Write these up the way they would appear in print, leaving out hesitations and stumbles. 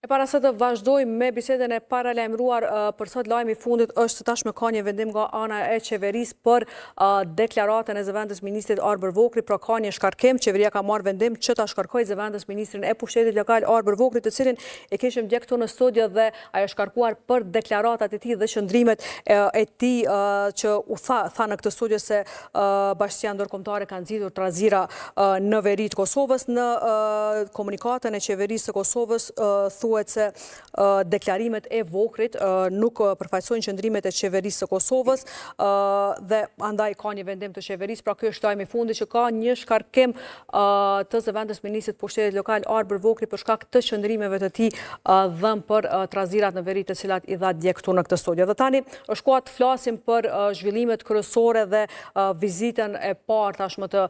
Para se të vazhdojmë me bisedën e paralajmëruar për sot, lajmi i fundit është se tashmë ka një vendim nga ana e qeverisë për deklaratën e zëvendës ministrit Arber Vokri, pra ka një shkarkim. Qeveria ka marrë vendim që ta shkarkojë zëvendës ministrin e pushtetit lokal Arber Vokri, të cilin e kishim dje këtu në studio dhe ajo shkarkuar për deklaratat e tij dhe qëndrimet e tij që u tha në këtë studio se bashkia ndërkombëtare ka nxitur trazira në veri të Kosovës. Në komunikatën e qeverisë së Kosovës thuhet se deklarimet e Vokrit nuk përfaqësojnë qëndrimet e qeverisë së Kosovës dhe andaj ka një vendim të qeverisë. Pra ky është lajmi i fundit që ka një shkarkim të zëvendës ministrit pushtetit lokal Arber Vokri për shkak të qëndrimeve të tij dhëm për trazirat në veri të cilat i dha dje këtu në këtë studio. Dhe tani është koha të flasim për zhvillimet kryesore dhe vizitën e parë tashmë të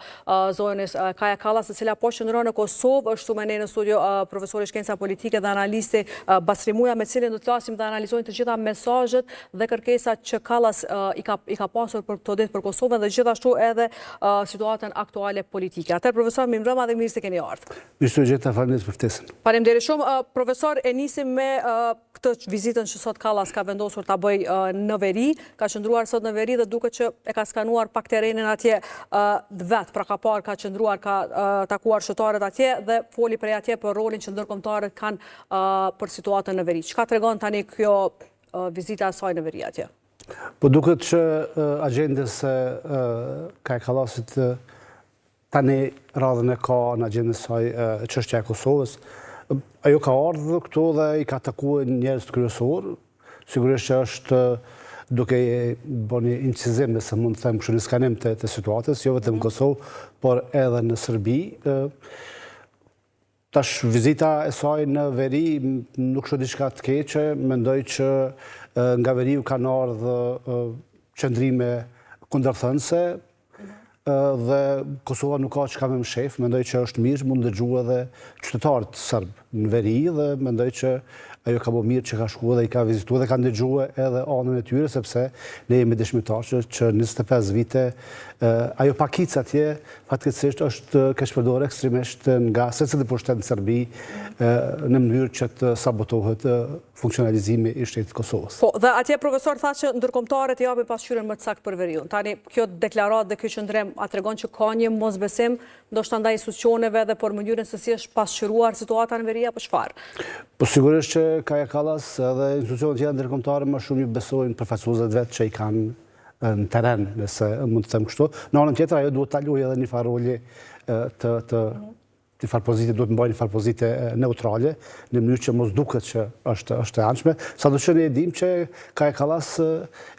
zonës Kaja Kallas, e cila po qëndron në Kosovë. Është me ne në studio profesori shkenca politike dhe analisti Basri Muja, me cilin do të flasim dhe analizojnë të gjitha mesazhet dhe kërkesat që Kallas i ka pasur për këto ditë për Kosovën dhe gjithashtu edhe situatën aktuale politike. Atëherë profesor, mirëmbrëma dhe mirë se keni ardhur. Mirë se jeta, faleminderit për ftesën. Faleminderit shumë. Profesor, e nisim me këtë vizitën që sot Kallas ka vendosur ta bëjë në veri. Ka qëndruar sot në veri dhe duket që e ka skanuar pak terrenin atje vet, pra ka parë, ka qëndruar, ka takuar shëtarët atje dhe foli prej atje për rolin që ndërkombëtarët kanë për situatën në veri. Çka tregon tani kjo vizita e saj në veri atje? Po duket që agjendës e Kaja Kallasit tani radhën e ka në agjendës saj çështja e Kosovës. Ajo ka ardhur këtu dhe i ka takuar njerëz të kryesor. Sigurisht që është duke bërë një incizim, nëse mund të them kështu, në skanim të situatës, jo vetëm në Kosovë, por edhe në Serbi. Tash vizita e saj në veri nuk është diçka të keqe, mendoj që nga veriu kanë ardhur qëndrime kundërthënëse dhe Kosova nuk ka çka më shef. Mendoj që është mirë, mund të dëgjojë edhe qytetarët serb në veri dhe mendoj që ajo ka bërë mirë që ka shkuar dhe i ka vizituar dhe ka ndëgjuar edhe anën e tyre, sepse ne jemi dëshmitarë që 25 vite ajo pakica atje fatkeqësisht është keqpërdorur ekstremisht nga secili pushtet në Serbi në mënyrë që të sabotohet funksionalizimi i shtetit Kosovës. Po, dhe atje profesor tha që ndërkombëtarët i japin pasqyrën më të saktë për veriun. Tani kjo deklaratë dhe ky qëndrim a tregon që ka një mosbesim ndoshta ndaj institucioneve dhe për mënyrën se si është pasqyruar situata në veri apo çfarë? Po sigurisht që Kaja Kallas edhe institucionet tjera ndërkombëtare më shumë ju besojnë përfaqësuesët vetë që i kanë në terren, nëse mund të them kështu. Në anën tjetër ajo duhet ta luajë edhe një farë roli një farë pozite, duhet të mbajë një farë pozite neutrale, në mënyrë që mos duket që është e anshme. Sadoqë ne e dimë që Kaja Kallas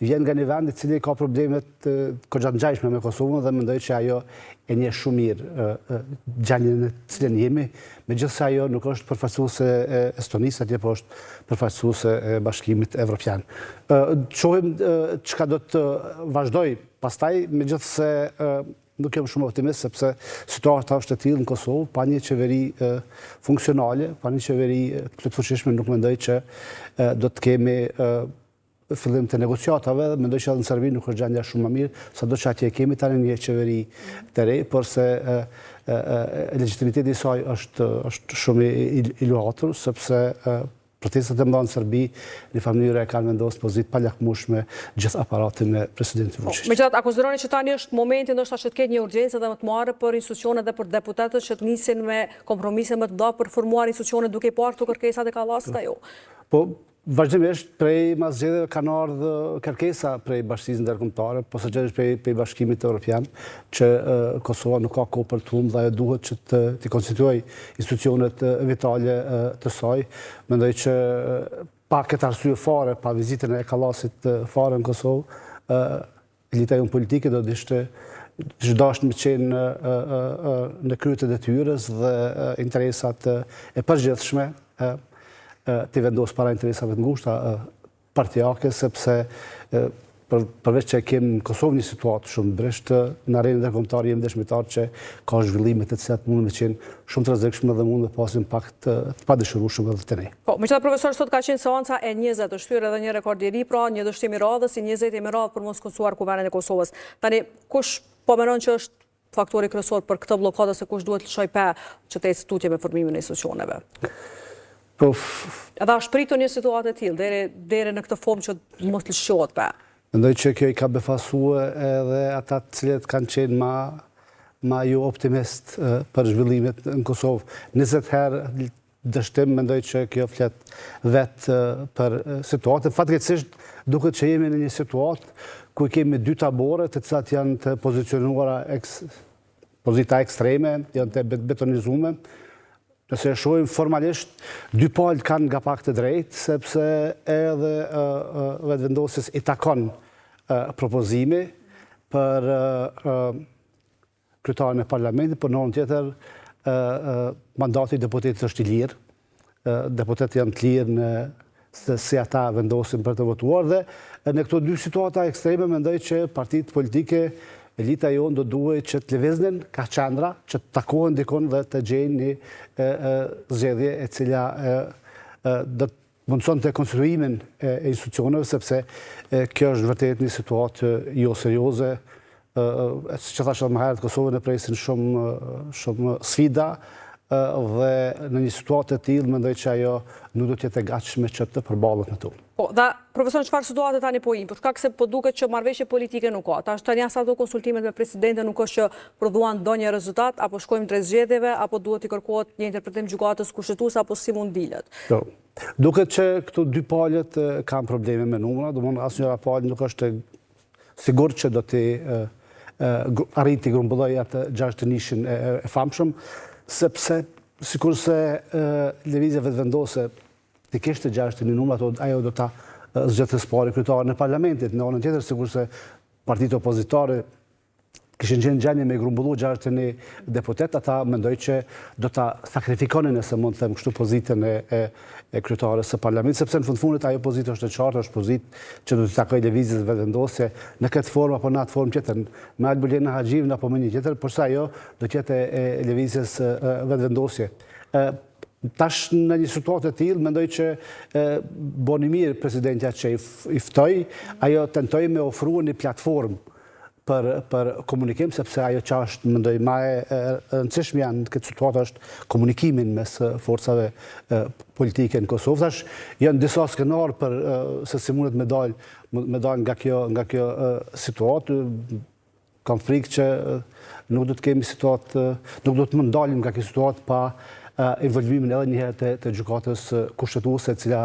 vjen nga një vend i cili ka problemet goxha të ngjashme me Kosovën dhe mendoj që ajo e njeh shumë mirë gjalljen në cilën jemi, megjithëse ajo nuk është përfaqësuese e Estonisë, atje po është përfaqësuese e Bashkimit Evropian. Shohim çka do të vazhdoj pastaj, megjithëse nuk jam shumë optimist sepse situata është e tillë në Kosovë, pa një qeveri funksionale, pa një qeveri plotfuqishme, nuk mendoj që do të kemi fillim të negociatave, mendoj që edhe në Serbi nuk është gjendja shumë më mirë, sado që atje kemi tani një qeveri të re, por se legitimiteti i saj është shumë i luatur, sepse protestat e mëdha në Serbi në mënyrë e kanë vendosur pozitë pa lakmueshme gjithë aparatin e presidentit Vučić. Megjithatë, a konsideroni që tani është momenti ndoshta që të ketë një urgjencë dhe më të marrë për institucionet dhe për deputetët që të nisin me kompromise më të mëdha për formuar institucione duke parë këto kërkesat e Kallasit ajo? Po vazhdimisht prej masgjedhjeve kanë ardhur kërkesa prej Bashkisë Ndërkombëtare, posaçërisht prej Bashkimit Evropian, që Kosova nuk ka kohë për të humbur dhe ajo duhet që të konstituojë institucionet vitale të saj. Mendoj që pa këtë arsye fare, pa vizitën e Kallasit fare në Kosovë, elita jonë politike do të ishte që dashnë me qenë në krye të detyrës dhe interesat e përgjithshme të vendosë para interesave të ngushta partijake, sepse përveç që kemi në Kosovë një situatë shumë ndryshe, në arenën ndërkombëtare jemi dëshmitar që ka zhvillime të cilat mund të qenë shumë të rrezikshme dhe mund të pasin impakt të padëshirueshëm edhe te ne. Po, megjithatë profesor, sot ka qenë seanca e 20, është shtyrë edhe një rekord i ri, pra një dështim i radhës, i 20 me radhë për mos konsultuar Kuvendin e Kosovës. Tani kush po mendon që është faktori kryesor për këtë bllokadë se kush duhet të lëshoj pa që të ecë tutje me formimin e institucioneve? Edhe a shpritur një situatë e tillë deri në këtë formë që mos lëshohet pa. Mendoj që kjo i ka befasue edhe ata të cilët kanë qenë ma jo optimist për zhvillimet në Kosovë. 20 herë dështim, mendoj që kjo flet vetë për situatë. Fatkeqësisht duket që jemi në një situatë ku kemi dy tabore të cilat janë të pozicionuara pozita ekstreme, janë të betonizume. Nëse e shohim formalisht, dy palët kanë nga pak të drejtë, sepse edhe vetëvendosjes i takon propozimi për kryetarin e parlamentit, por në anën tjetër mandati i deputetit është i lirë. Deputetet janë të lirë se si ata vendosin për të votuar dhe në këto dy situata ekstreme mendoj që partitë politike elita jonë do duhet që të lëviznin ka qendra, që të takohen dikon dhe të gjejnë një zgjedhje e cila do të mundëson të konstruimin e institucioneve, sepse kjo është vërtet një situatë jo serioze. Që thashë më herët, Kosovën e presin shumë sfida dhe në një situatë të tillë mendoj që ajo nuk do të jetë e gatshme që të përballet me to. Po, dhe profesor, çfarë situate tani po për shkak se po duket që marrëveshje politike nuk ka. Tash tani as ato konsultimet me presidentin nuk është që prodhuan ndonjë rezultat, apo shkojmë drejt zgjedhjeve, apo duhet i kërkohet një interpretim gjykatës kushtetuese, apo si mund dilet? Jo. Duket që këto dy palët kanë probleme me numra, domthonë asnjëra palë nuk është sigurt që do të arriti grumbulloj atë 6 nishin e famshëm, sepse sikurse lëvizja vetëvendose të kishte 6 numra, ajo do ta zgjedhte pari kryetarin e parlamentit. Në anën tjetër, sikurse partitë opozitare kishin qenë gjendje me grumbullu 61 deputet, ata mendoj që do ta sakrifikonin, nëse mund të them kështu, pozitën e kryetares së parlamentit, sepse në fundit ajo pozitë është e qartë, është pozitë që do të takojë lëvizjes vetëvendosje në këtë formë apo në atë formë tjetër, me Albulena Haxhivin apo me një tjetër, por sa ajo do të jetë e lëvizjes vetëvendosje. Tash në një situatë të tillë mendoj që boni mirë presidentja që i ftoi, ajo tentoi me ofruar një platformë për komunikim, sepse ajo që është, mendoj, ma e rëndësishme janë në këtë situatë është komunikimin mes forcave politike në Kosovë. Tash janë disa skenar për se si mundet me dalë nga kjo situatë. Kam frikë që nuk do të kemi situatë, nuk do të mund dalim nga kjo situatë pa involvimin edhe njëherë të gjykatës kushtetuese, e cila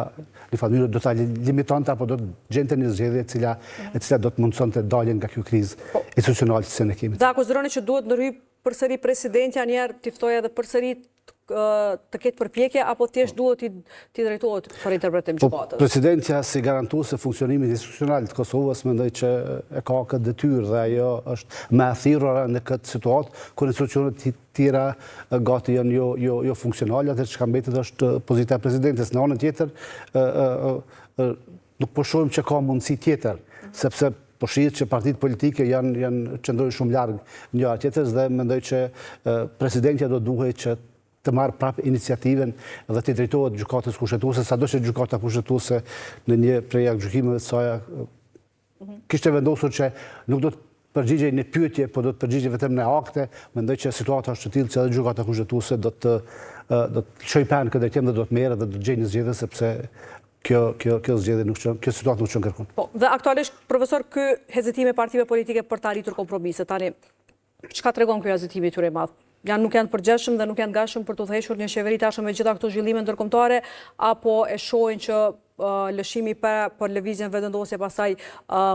në mënyrë do ta limitonte apo do të gjente një zgjedhje e cila do të mundsonte daljen nga kjo krizë institucionale që ne kemi. Dhe akuzoni që duhet ndërhyj përsëri presidentja njerë t'i ftojë edhe përsëri të ketë përpjekje, apo thjesht duhet t'i drejtohet për interpretim gjykatës? Presidentja si garantuese funksionimit institucional të Kosovës mendoj që e ka këtë detyrë dhe ajo është më e thirrura në këtë situatë ku institucionet tjera gati janë jo funksionale, atë çka mbetet është pozita e presidentes. Në anën tjetër nuk po shohim që ka mundësi tjetër, sepse po shihet që partitë politike janë qëndrojnë shumë larg njëra tjetrës dhe mendoj që presidentja do duhet që të marrë prapë iniciativen dhe të drejtohet gjykatës kushtetuese, sado që gjykata kushtetuese në një prej gjykimeve të saj kishte vendosur që nuk do të përgjigjej në pyetje, por do të përgjigjej vetëm në akte. Mendoj që situata është e tillë që edhe gjykata kushtetuese do të çojë pan këtë drejtim dhe do të merret dhe do të gjejë një zgjedhje, sepse kjo zgjedhje nuk çon, kjo situatë nuk çon kërkon. Po, dhe aktualisht profesor, ky hezitim e partive politike për të arritur kompromise, tani çka tregon ky hezitim i tyre i madh? Nuk janë përgjithshëm dhe nuk janë gatshëm për të udhëhequr një qeveri tashmë me gjitha këto zhvillime ndërkombëtare, apo e shohin që lëshimi për lëvizjen vetëvendosje pastaj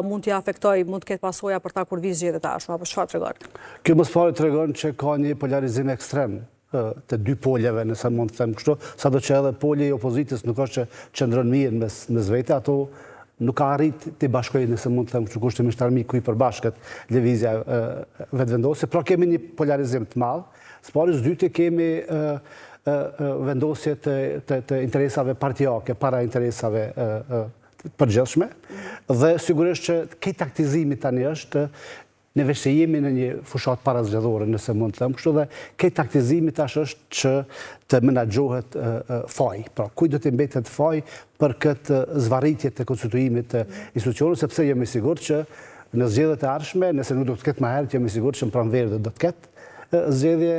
mund t'i afektojë, mund të ketë pasoja për ta kur vi zgjedhjet tashmë, apo çfarë tregon? Kjo më së pari tregon që ka një polarizim ekstrem të dy poljeve, nëse mund të them kështu, sado që edhe polja i opozitës nuk është që qëndron mirë mes vete, ato nuk ka arrit të bashkojë, nëse mund të them kështu, kushtimisht armiku i përbashkët lëvizja vetëvendosje, pra kemi një polarizim të madh. Së pari së dyti kemi vendosje të interesave partijake para interesave përgjithshme dhe sigurisht që këj taktizimi tani është neveç se jemi në një fushat parazgjedhore, nëse mund të them kështu, dhe këj taktizimi tash është që të menaxhohet faj. Pra, kujt do të mbetet faj për këtë zvarritje të konstituimit të institucionit, sepse jemi sigurt që në zgjedhjet e ardhshme, nëse nuk do të ketë më herët, jemi sigurt që në pranverë do të ketë zgjedhje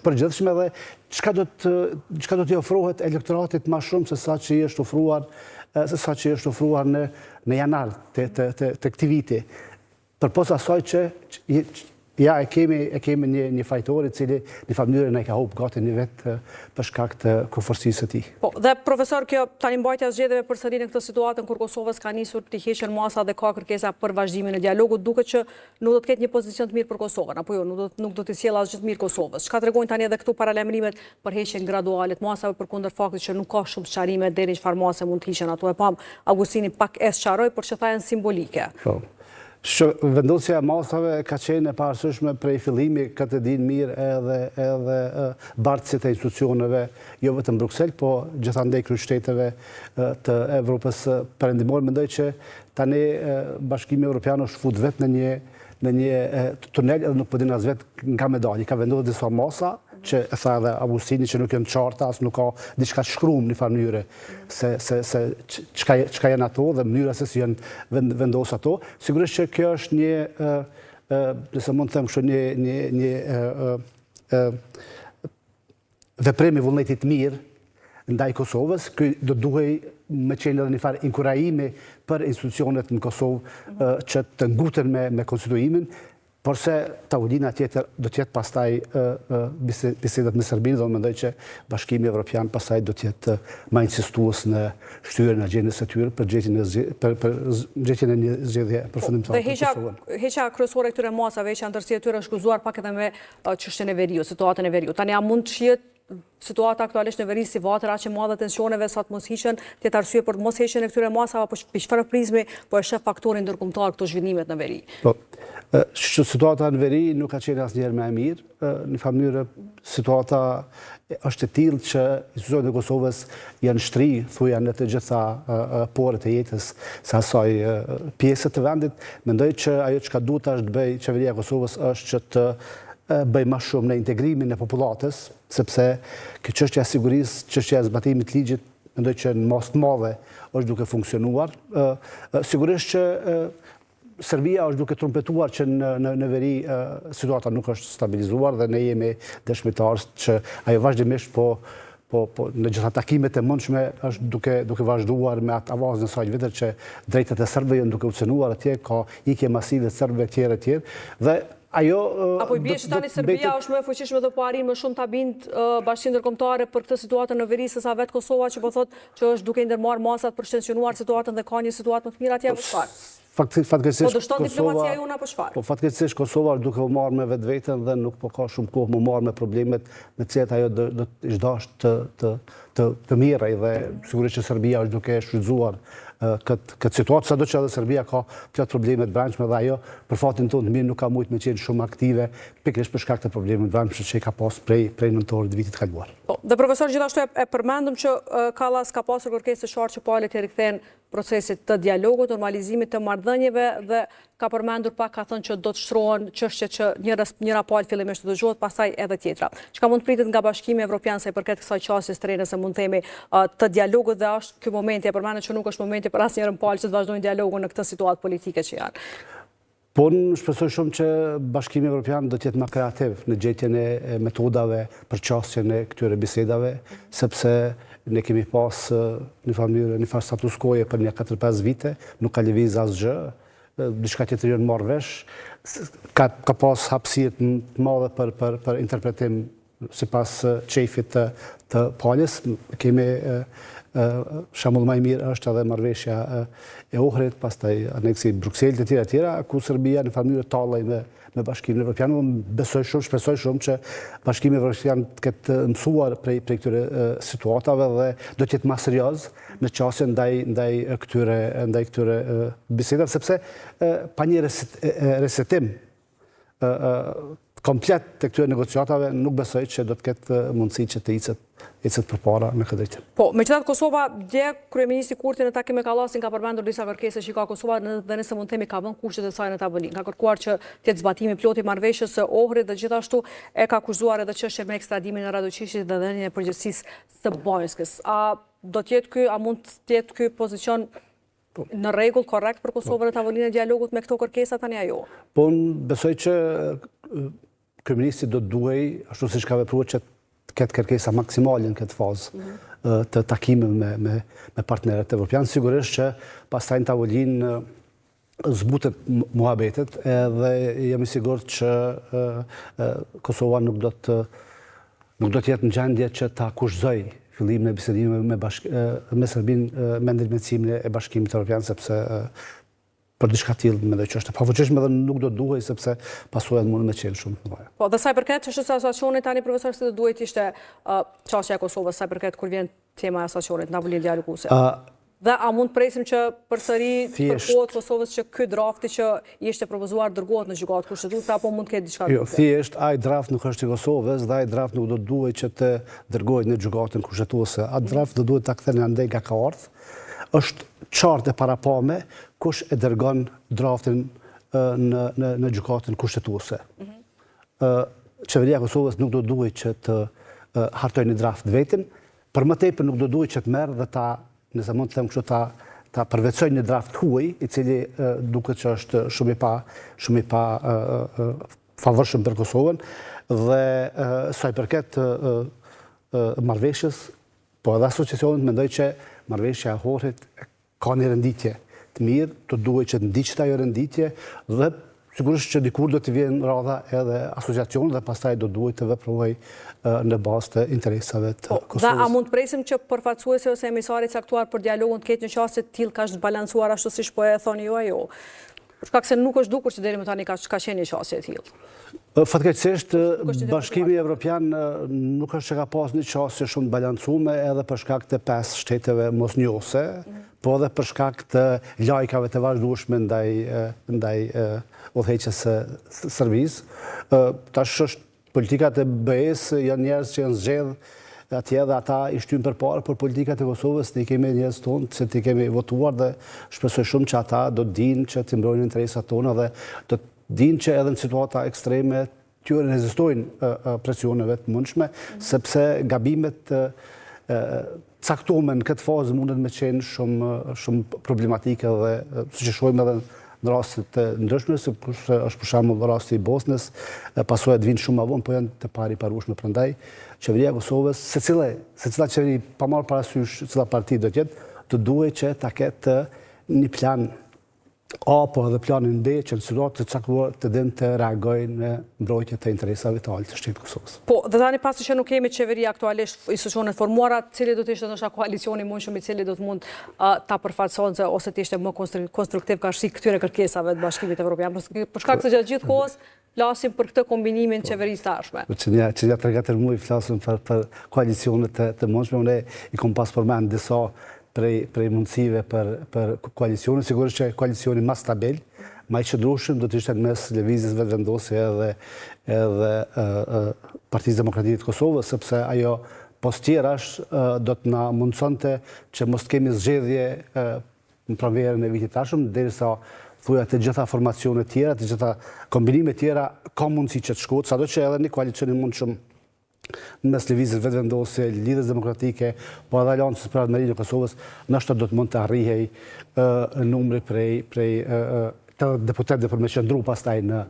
përgjithshme dhe çka do t'i ofrohet elektoratit më shumë se sa që i është ofruar në janar të këtij viti. Përpos asaj që ja e kemi një fajtor i cili në mënyrë ne ka humbur gati një vetë për shkak të kuforsisë së tij. Po, dhe profesor, kjo tani mbajtja e zgjedhjeve përsëri në këtë situatën kur Kosovës ka nisur të heqen masa dhe ka kërkesa për vazhdimin e dialogut, duket që nuk do të ketë një pozicion të mirë për Kosovën, apo jo, nuk do të sjellë asgjë të mirë Kosovës. Çka tregojnë tani edhe këtu paralajmërimet për heqjen graduale të masave përkundër faktit që nuk ka shumë sqarime deri çfarë mase mund të hiqen ato. E pam Augustini pak e sqaroi, por që tha janë simbolike. Po. Vendosja e masave ka qenë e parasyshme prej fillimi, këtë din mirë edhe bartësit e institucioneve, jo vetëm Bruxelles, po gjithandej kryqëteteve të Evropës perëndimore. Mendoj që tani Bashkimi Evropian është fut vetë në një tunel edhe nuk po din as vetë nga me dalë. Ka vendosur disa masa që e tha edhe Augustini që nuk janë qarta, as nuk ka diçka të shkruar në farë mënyre se çka janë ato dhe mënyra se si janë vendosur ato. Sigurisht që kjo është nëse mund të them kështu një veprim i vullnetit mirë ndaj Kosovës. Ky do duhej me qenë edhe një farë inkurajimi për institucionet në Kosovë që të nguten me konstituimin. Por se tavolina tjetër do t'jetë pastaj bisedat me Serbinë, dhe mendoj që Bashkimi Evropian pastaj do t'jetë më insistues në shtyrjen e agjendës së tyre për gjetjen e një zgjedhje përfundimtare për Kosovën. Heqja kryesore e këtyre masave që ndërsi e tyre është shkuzuar pak edhe me çështjen e veriut, situatën e veriut. Tani a mund të shihet situata aktualisht në veri si vatër aq e madhe tensioneve sa të mos hiqen, tjetë arsye për të mos heqjen e këtyre masave, apo për çfarë prizmi po e shef faktorin ndërkombëtar këto zhvillimet në veri? Po, situata në veri nuk ka qenë asnjëherë më e mirë. Në mënyrë situata është e tillë që institucionet e Kosovës janë shtri, thuja në të gjitha porët e jetës së asaj pjesë të vendit. Mendoj që ajo çka duhet të bëjë qeveria e Kosovës është që të bëj më shumë në integrimin e popullatës, sepse kjo çështja e sigurisë, çështja e zbatimit të ligjit, mendoj që në mas të madhe është duke funksionuar. Sigurisht që Serbia është duke trumpetuar që në veri situata nuk është stabilizuar dhe ne jemi dëshmitarë që ajo vazhdimisht po në gjitha takimet e mundshme është duke vazhduar me atë avazën e saj vjetër që drejtat e serbëve janë duke u cenuar atje, ka ikje masive të serbëve etj. Dhe apo i bie që tani Serbia është më e fuqishme dhe po arrin më shumë ta bindë Bashkinë Ndërkombëtare për këtë situatën në veri sesa vetë Kosova që po thotë që është duke ndërmarrë masat për shtensionuar situatën dhe ka një situatë më të mirë atje apo çfarë? Po dështon diplomacia jona apo çfarë? Po fatkeqësisht Kosova është duke u marrë me vetveten dhe nuk po ka shumë kohë më marrë me problemet me të cilat ajo do të dashë të mirë, dhe sigurisht që Serbia është duke shfrytzuar këtë situatë, sado që edhe Serbia ka plot probleme të brendshme dhe ajo për fatin tonë të mirë nuk ka mujt me qenë shumë aktive pikërisht për shkak të problemeve të brendshme që ka pas prej nëntorit të vitit kaluar. Po, dhe profesor gjithashtu e përmendëm që Kallas ka pasur kërkesë të shartë që palët të rikthehen procesit të dialogut, normalizimit të marrëdhënieve dhe ka përmendur pak, ka thënë që do të shtrohen çështje që njëra palë fillimisht të dëgjohet, pastaj edhe tjetra. Çka mund të pritet nga Bashkimi Evropian sa i përket kësaj qasjes të re, nëse mund të themi, të dialogut, dhe është ky momenti, e përmendën që nuk është momenti për asnjërin palë që të vazhdojnë dialogun në këtë situatë politike që janë. Po në shpresoj shumë që Bashkimi Evropian do të jetë më kreativ në gjetjen e metodave për qasjen e këtyre bisedave, sepse ne kemi pas një farë status quo për një 4-5 vite, nuk ka lëviz asgjë, diçka tjetër janë marrë vesh, ka pas hapësirë të madhe për interpretim sipas çefit të palës. Kemi shembull më i mirë është edhe marrëveshja e Ohrit, pastaj aneksi Brukselit e tjera, ku Serbia në farë mënyrë tallej me Bashkimin Evropian. Shpresoj shumë që Bashkimi Evropian të ketë mësuar prej këtyre situatave dhe do të jetë më serioz në qasjen ndaj këtyre bisedave, sepse pa një resetim komplet të këtyre negociatave nuk besoj që do të ketë mundësi që të ecet përpara në këtë drejtim. Po, megjithatë Kosova dje kryeministri Kurti në takim me Kallasin ka përmendur disa kërkesa që ka Kosova dhe nëse mund të themi ka vënë kushtet e saj në tavolinë. Ka kërkuar që të jetë zbatimi plot i marrëveshjes së Ohrit dhe gjithashtu e ka akuzuar edhe çështjen me ekstradimin e Radoçiçit dhe dhënien e përgjegjësisë së Bojskës. A do të jetë ky, a mund të jetë ky pozicion Në rregull, korrekt për Kosovën në tavolinë e dialogut me këto kërkesa tani ajo? Po unë besoj që kryeministri do duhej, ashtu siç ka vepruar, që të ketë kërkesa maksimale në këtë fazë të takimeve me partnerët evropian. Sigurisht që pastaj në tavolinë zbutet muhabetet edhe jam i sigurt që Kosova nuk do të jetë në gjendje që ta kushtojë fillimin e bisedimeve me Serbinë me ndërmjetësimin e Bashkimit Evropian, sepse për diçka tillë mendoj që është e pafuqishme dhe nuk do duhej sepse pasojat mund me qenë shumë të mëdha. Po, dhe sa i përket çështës së asocionit tani profesor se do duhet ishte çështja e Kosovës sa i përket kur vjen tema e asocionit në tavolinë dialoguese. Dhe a mund të presim që përsëri përkohet Kosovës që ky drafti që ishte propozuar dërgohet në gjykatë kushtetuese apo mund të ketë diçka tjetër? Jo, thjesht ai draft nuk është i Kosovës dhe ai draft nuk do duhet që të dërgohet në gjykatën kushtetuese. Ai draft do duhet ta kthejnë andej nga ka ardhur. Është qartë e parapame kush e dërgon draftin në gjykatën kushtetuese. Qeveria e Kosovës nuk do duhet që të hartojë një draft vetin, për më tepër nuk do duhet që të merr dhe nëse mund të them kështu, ta përveçoj një draft huaj, i cili duket që është shumë i pa favorshëm për Kosovën, dhe sa i përket marrëveshjes, po edhe asociacionet mendoj që marrëveshja e Ohrit ka një renditje të mirë, të duhet që të ndiqet ajo renditje dhe sigurisht që dikur do të vjen rradha edhe asociacion dhe pastaj do duhet të veprojë në bazë të interesave të Kosovës. Dhe a mund të presim që përfaqësuesi ose emisari caktuar për dialogun të ketë një qasje të tillë ka zbalancuar ashtu siç po e thoni ju ajo? Për shkak se nuk është dukur që deri më tani ka qenë një qasje e tillë. Fatkeqësisht Bashkimi Evropian nuk është që ka pas një qasje shumë të balancuar edhe për shkak të 5 shteteve mosnjohëse, po edhe për shkak të lajkave të vazhdueshme ndaj udhëheqjes së Serbisë. Tash është politikat e BE-s janë njerëz që janë zgjedh atje dhe ata i shtyn përpara, por politikat e Kosovës ne kemi njerëz tonë që ti kemi votuar dhe shpresoj shumë që ata do të dinë që të mbrojnë interesat tona dhe do të dinë që edhe në situata ekstreme tyre rezistojnë presioneve të mundshme, sepse gabimet caktuar në këtë fazë mundet me qenë shumë problematike dhe siç e shohim edhe në rastet të ndryshme, si është për shembull rasti i Bosnës, pasojat vinë shumë më vonë, po janë të pariparueshme. Prandaj qeveria e Kosovës, secila qeveri pa marrë parasysh cila parti do të jetë, të duhet që ta ketë një plan A, po edhe planin B, që në situatë të caktuar të din të reagojnë në mbrojtje të interesave vitale të shtetit Kosovës. Po, dhe tani pasi që nuk kemi qeveri aktualisht institucionet formuara, cili do të ishte ndoshta koalicioni i mundshëm i cili do të mund ta përfaqësonte ose të ishte më konstruktiv karshi këtyre kërkesave të Bashkimit Evropian. Për shkak se gjatë gjithë kohës flasim për këtë kombinimin qeverisë tashme. Që ja 3-4 muaj flasim për koalicionet të mundshme, unë i kam pas përmend disa prej mundësive për koalicionin. Sigurisht që koalicioni më stabil, më i qëndrueshëm do të ishte mes Lëvizjes Vetëvendosje edhe Partisë Demokratike të Kosovës, sepse ajo postjerash do të na mundsonte që mos kemi zgjedhje në pranverën e vitit tashëm, derisa thuja të gjitha formacionet tjera, të gjitha kombinimet tjera ka mundësi që të shkohet, sado që edhe një koalicion i mundshëm mes Lëvizjes Vetëvendosje, Lidhjes Demokratike, po edhe Aleancës për Ardhmërinë e Kosovës, ndoshta do të mund të arrijej numri prej të deputetëve për me qëndru pastaj në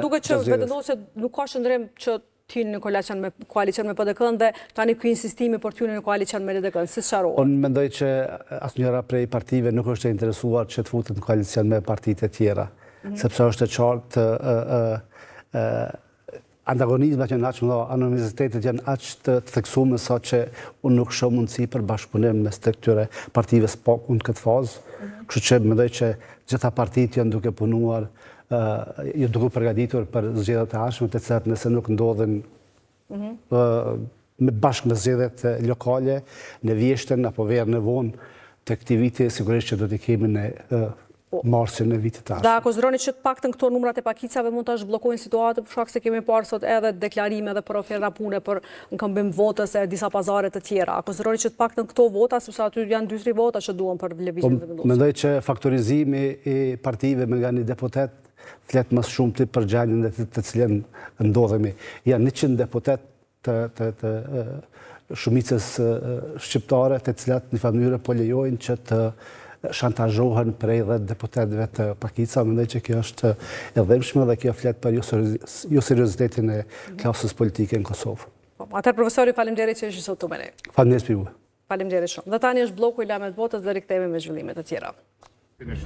duket që Vetëvendosje nuk ka qëndrim që t'hyjnë në koalicion me PDK-n dhe tani ky insistimi për t'hyrë në koalicion me LDK-n, si sqarohet? Unë mendoj që asnjëra prej partive nuk është e interesuar që të futet në koalicion me partitë e tjera, sepse është e qartë antagonizmat janë aq më dha, animozitetet janë aq të theksuar sa që unë nuk shoh mundësi për bashkëpunim mes të këtyre partive SPOK në këtë fazë. Kështu që mendoj që gjitha partitë janë duke punuar, janë duke përgatitur për zgjedhjet e ardhshme, të cilat nëse nuk ndodhin bashkë me zgjedhjet lokale në vjeshtën apo verën e vonë të këtij viti, sigurisht që do të kemi në marsin e vitit tashëm. Dhe a konsideroni që të paktën këto numrat e pakicave mund të zhbllokojnë situatën, për shkak se kemi parë sot edhe deklarime dhe për oferta pune për nënkëmbim votës e disa pazare të tjera. A konsideroni që të paktën këto vota, sepse aty janë 2-3 vota që duan për Lëvizjen e Vetëvendosjes? Mendoj që faktorizimi i partive me nga një deputet flet më shumë të për gjendjen të cilën ndodhemi. Janë 100 deputet të shumicës shqiptare, të cilat në mënyrë po lejojnë që të shantazhohen prej dhe deputetëve të Pakica. Mendoj që kjo është e dhëmshme dhe kjo flet për jo seriozitetin e klasës politike në Kosovë. Atëherë profesori, faleminderit që ishit sot këtu me ne. Faleminderit për ju. Faleminderit shumë. Dhe tani është bloku i lajmeve të botës dhe rikthehemi me zhvillime të tjera.